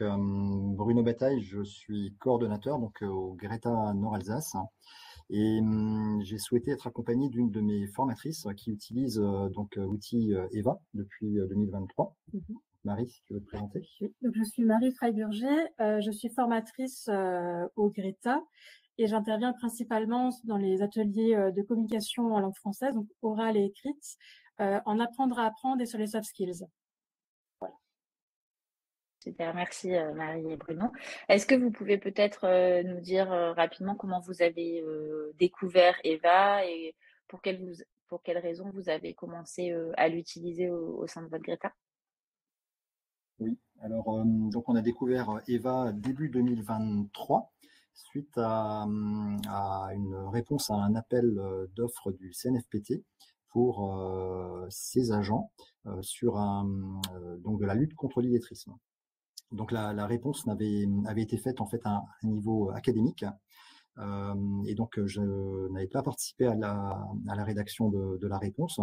Bruno Bataille, je suis coordonnateur au Greta Nord-Alsace et j'ai souhaité être accompagné d'une de mes formatrices qui utilise l'outil EVA depuis 2023. Marie, si tu veux te présenter. Oui, donc je suis Marie Freiburger, je suis formatrice au Greta et j'interviens principalement dans les ateliers de communication en langue française, donc orale et écrite, en apprendre à apprendre et sur les soft skills. Voilà. Super, merci Marie et Bruno. Est-ce que vous pouvez peut-être nous dire rapidement comment vous avez découvert EVA et pour quelles raisons vous avez commencé à l'utiliser au sein de votre Greta? Oui, alors donc on a découvert EVA début 2023 suite à une réponse à un appel d'offres du CNFPT pour ses agents sur donc de la lutte contre l'illettrisme. Donc la réponse avait été faite en fait à un niveau académique et donc je n'avais pas participé à la rédaction de la réponse.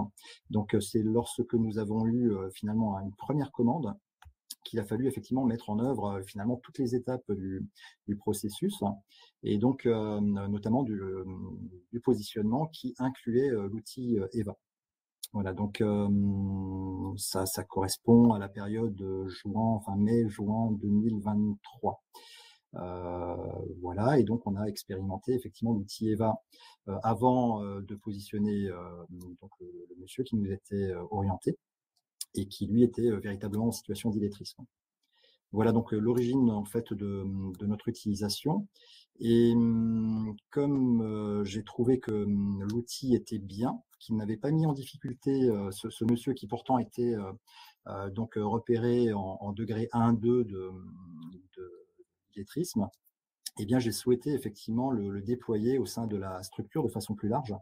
Donc c'est lorsque nous avons eu finalement une première commande qu'il a fallu effectivement mettre en œuvre finalement toutes les étapes du processus et donc notamment du positionnement qui incluait l'outil EVA. Voilà, donc ça correspond à la période mai-juin 2023. Voilà, et donc on a expérimenté effectivement l'outil EVA avant de positionner le monsieur qui nous était orienté et qui lui était véritablement en situation d'illettrisme. Voilà donc l'origine en fait de notre utilisation. Et comme j'ai trouvé que l'outil était bien, qu'il n'avait pas mis en difficulté ce monsieur qui pourtant était donc repéré en degré 1-2 d'illettrisme, eh bien, j'ai souhaité effectivement le déployer au sein de la structure de façon plus large.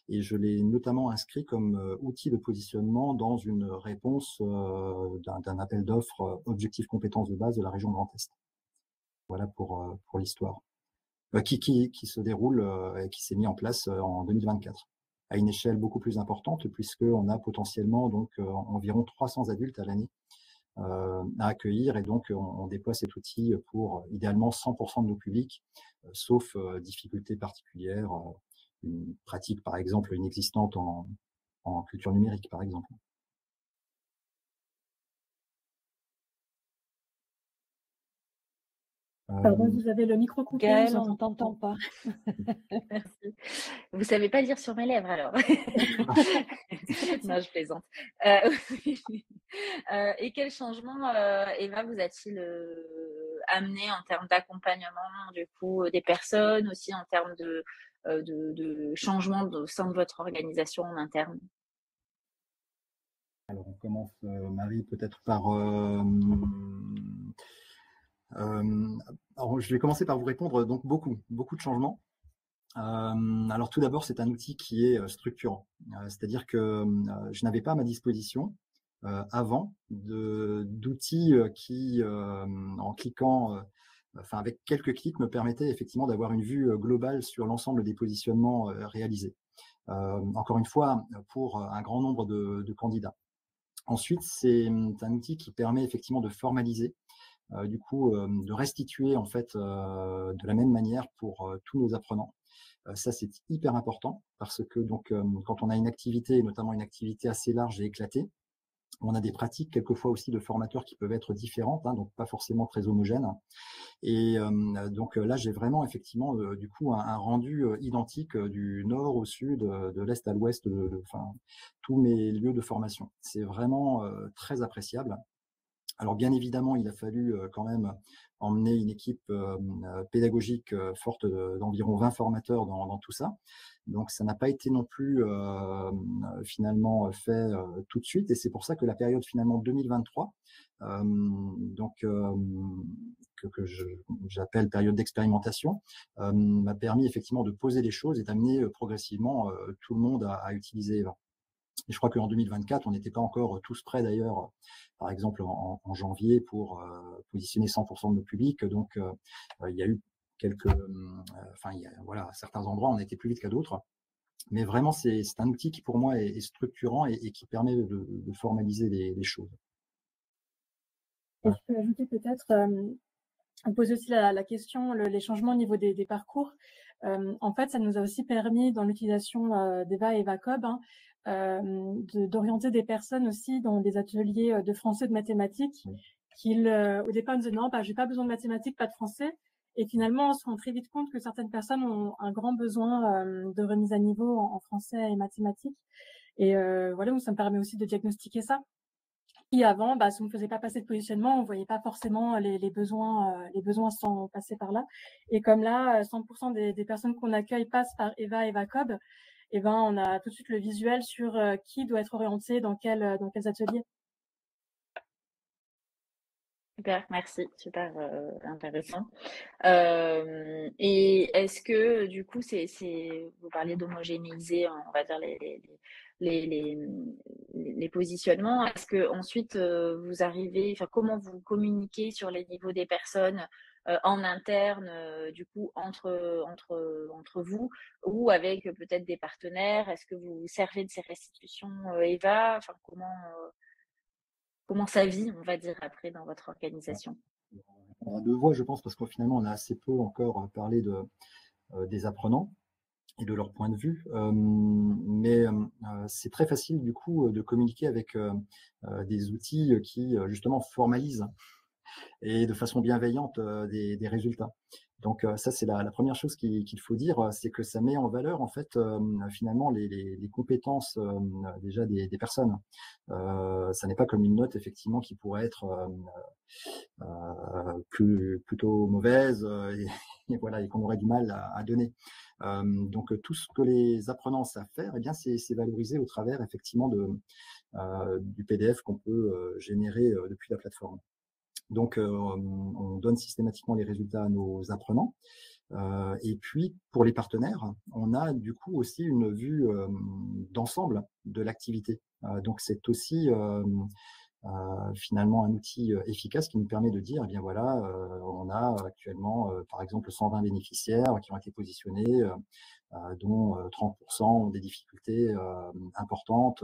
Et je l'ai notamment inscrit comme outil de positionnement dans une réponse d'un appel d'offres objectif compétences de base de la région Grand Est. Voilà pour l'histoire. Qui se déroule et qui s'est mis en place en 2024 à une échelle beaucoup plus importante puisqu'on a potentiellement donc environ 300 adultes à l'année à accueillir et donc on déploie cet outil pour idéalement 100% de nos publics, sauf difficultés particulières, une pratique par exemple inexistante en culture numérique par exemple. Pardon, vous avez le micro coupé, Gaëlle, on ne t'entend pas. Merci. Vous savez pas lire sur mes lèvres alors? Non, je plaisante. Et quel changement EVA vous a-t-il amené en termes d'accompagnement du coup des personnes, aussi en termes de changement au sein de votre organisation en interne? Alors on commence, Marie, peut-être par alors je vais commencer par vous répondre. Donc beaucoup de changements. Alors tout d'abord, c'est un outil qui est structurant, c'est-à-dire que je n'avais pas à ma disposition avant d'outils qui, en cliquant, avec quelques clics, me permettaient effectivement d'avoir une vue globale sur l'ensemble des positionnements réalisés. Encore une fois, pour un grand nombre de candidats. Ensuite, c'est un outil qui permet effectivement de formaliser, de restituer en fait de la même manière pour tous nos apprenants. Ça, c'est hyper important parce que donc quand on a une activité, notamment une activité assez large et éclatée, on a des pratiques quelquefois aussi de formateurs qui peuvent être différentes, donc pas forcément très homogènes. Et donc là, j'ai vraiment effectivement un rendu identique du nord au sud, de l'est à l'ouest, tous mes lieux de formation. C'est vraiment très appréciable. Alors bien évidemment, il a fallu quand même emmener une équipe pédagogique forte d'environ 20 formateurs dans tout ça. Donc ça n'a pas été non plus finalement fait tout de suite, et c'est pour ça que la période finalement 2023, que j'appelle période d'expérimentation, m'a permis effectivement de poser les choses et d'amener progressivement tout le monde à utiliser EVA. Et je crois qu'en 2024, on n'était pas encore tous prêts d'ailleurs, par exemple en janvier, pour positionner 100% de nos publics. Donc, il y a eu à certains endroits, on était plus vite qu'à d'autres. Mais vraiment, c'est un outil qui pour moi est structurant et qui permet de formaliser les choses. Et je peux ajouter peut-être, on pose aussi la question, les changements au niveau des parcours. En fait, ça nous a aussi permis, dans l'utilisation d'Eva et EvaCob, d'orienter des personnes aussi dans des ateliers de français, de mathématiques, qu'ils, au départ, nous disaient non, j'ai pas besoin de mathématiques, pas de français. Et finalement, on se rend très vite compte que certaines personnes ont un grand besoin de remise à niveau en français et mathématiques. Et voilà, où ça me permet aussi de diagnostiquer ça. Et avant, si on ne faisait pas passer de positionnement, on voyait pas forcément les besoins sans passer par là. Et comme là, 100% des personnes qu'on accueille passent par Eva et EvaCob, et on a tout de suite le visuel sur qui doit être orienté dans quels ateliers. Super, merci, super intéressant. Et est-ce que du coup, vous parliez d'homogénéiser, on va dire les positionnements. Est-ce que ensuite vous arrivez, enfin comment vous communiquez sur les niveaux des personnes en interne, du coup entre vous ou avec peut-être des partenaires? Est-ce que vous vous servez de ces restitutions Eva? Enfin comment ça vit, on va dire, après dans votre organisation? On a deux voies, je pense, parce qu'au finalement, on a assez peu encore parlé des apprenants et de leur point de vue. Mais c'est très facile, du coup, de communiquer avec des outils qui, justement, formalisent et de façon bienveillante des résultats. Donc ça, c'est la première chose qu'il faut dire, c'est que ça met en valeur en fait finalement les compétences déjà des personnes. Ça n'est pas comme une note effectivement qui pourrait être plutôt mauvaise et voilà, et qu'on aurait du mal à donner. Donc tout ce que les apprenants savent faire, eh bien c'est valorisé au travers effectivement du PDF qu'on peut générer depuis la plateforme. Donc, on donne systématiquement les résultats à nos apprenants. Et puis, pour les partenaires, on a du coup aussi une vue d'ensemble de l'activité. Donc, c'est aussi finalement un outil efficace qui nous permet de dire, eh bien voilà, on a actuellement, par exemple, 120 bénéficiaires qui ont été positionnés, dont 30% ont des difficultés importantes.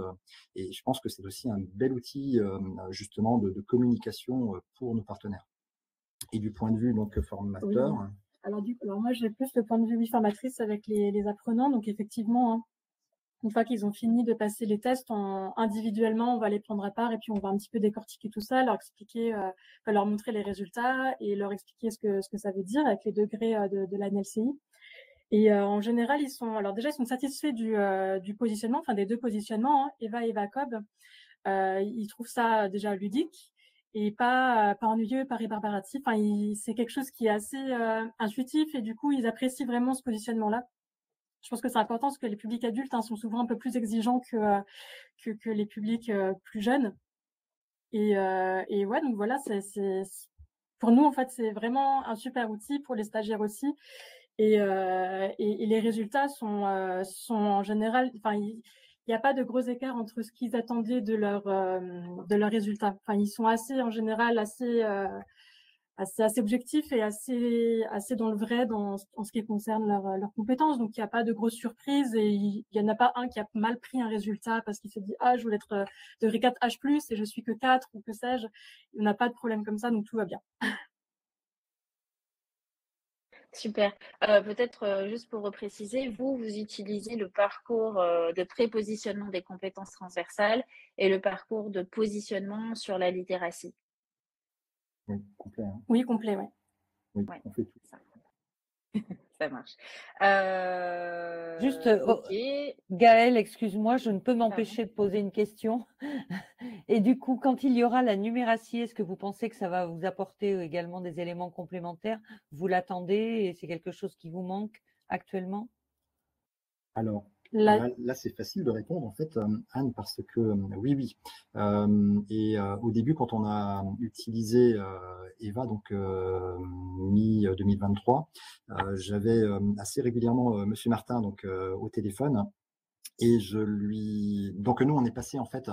Et je pense que c'est aussi un bel outil justement de communication pour nos partenaires. Et du point de vue donc formateur. Oui. Alors moi j'ai plus le point de vue formatrice avec les apprenants. Donc effectivement, une fois qu'ils ont fini de passer les tests, individuellement, on va les prendre à part et puis on va un petit peu décortiquer tout ça, leur expliquer, leur montrer les résultats et leur expliquer ce que ça veut dire avec les degrés de la NLCI. Et en général, ils sont satisfaits du positionnement, enfin des deux positionnements, Eva et EvaCob. Ils trouvent ça déjà ludique et pas ennuyeux, pas rébarbaratif. Enfin, c'est quelque chose qui est assez intuitif et du coup, ils apprécient vraiment ce positionnement-là. Je pense que c'est important parce que les publics adultes sont souvent un peu plus exigeants que les publics plus jeunes. Et ouais, donc voilà, pour nous en fait, c'est vraiment un super outil pour les stagiaires aussi. Et les résultats sont en général, enfin, il n'y a pas de gros écart entre ce qu'ils attendaient de leurs résultats. Enfin, ils sont en général assez objectifs et assez dans le vrai en ce qui concerne leurs compétences. Donc, il n'y a pas de grosses surprises et il n'y en a pas un qui a mal pris un résultat parce qu'il se dit, je voulais être de Ré 4H+, et je suis que 4 ou que sais-je. Il n'y a pas de problème comme ça, donc tout va bien. Super. Peut-être juste pour repréciser, vous utilisez le parcours de prépositionnement des compétences transversales et le parcours de positionnement sur la littératie. Oui, complet. Hein. Oui, complet, ouais. Oui, ouais, on fait tout. Ça marche. Juste, ok. Gaëlle, excuse-moi, je ne peux m'empêcher de poser une question. Et du coup, quand il y aura la numératie, est-ce que vous pensez que ça va vous apporter également des éléments complémentaires? Vous l'attendez et c'est quelque chose qui vous manque actuellement? Alors, là c'est facile de répondre, en fait, Anne, parce que oui. Et au début, quand on a utilisé Eva, donc mi-2023, j'avais assez régulièrement Monsieur Martin donc, au téléphone. Et donc nous, on est passé en fait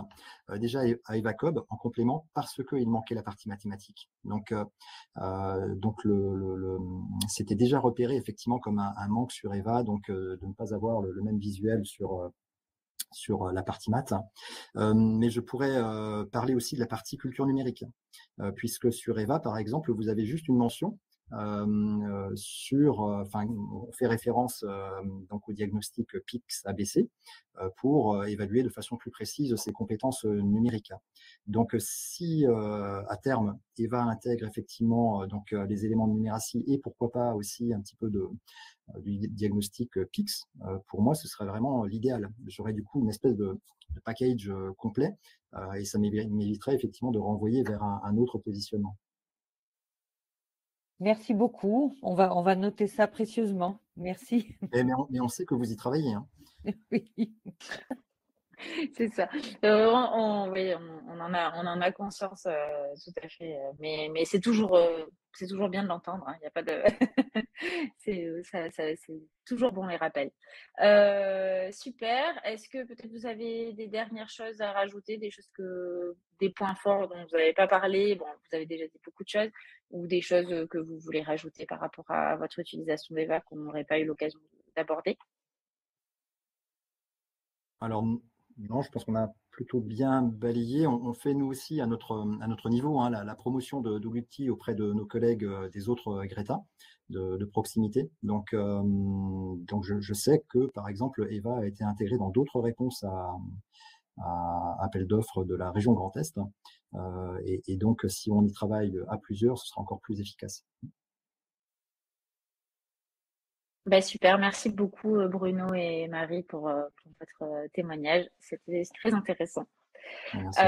déjà à EvaCob en complément parce qu'il manquait la partie mathématique. Donc c'était déjà repéré effectivement comme un manque sur Eva, donc de ne pas avoir le même visuel sur sur la partie maths, mais je pourrais parler aussi de la partie culture numérique, puisque sur EVA, par exemple, vous avez juste une mention on fait référence donc au diagnostic PICS ABC pour évaluer de façon plus précise ses compétences numériques. Donc, si à terme EVA intègre effectivement donc les éléments de numératie et pourquoi pas aussi un petit peu du diagnostic PICS, pour moi, ce serait vraiment l'idéal. J'aurais du coup une espèce de package complet et ça m'éviterait effectivement de renvoyer vers un autre positionnement. Merci beaucoup. On va noter ça précieusement. Merci. Mais on sait que vous y travaillez, hein. Oui. C'est ça. Oui, on en a conscience, tout à fait. Mais c'est toujours bien de l'entendre. Hein, il y a pas de. C'est toujours bon les rappels. Super. Est-ce que peut-être vous avez des dernières choses à rajouter, des points forts dont vous n'avez pas parlé? Bon, vous avez déjà dit beaucoup de choses, ou des choses que vous voulez rajouter par rapport à votre utilisation d'EVA qu'on n'aurait pas eu l'occasion d'aborder? Alors non, je pense qu'on a plutôt bien balayé. On fait nous aussi à notre niveau hein, la promotion de l'outil auprès de nos collègues des autres Greta de proximité. Donc je sais que par exemple EVA a été intégré dans d'autres réponses à appel d'offres de la région Grand Est. Et donc si on y travaille à plusieurs, ce sera encore plus efficace. Super, merci beaucoup Bruno et Marie pour votre témoignage. C'était très intéressant. Merci.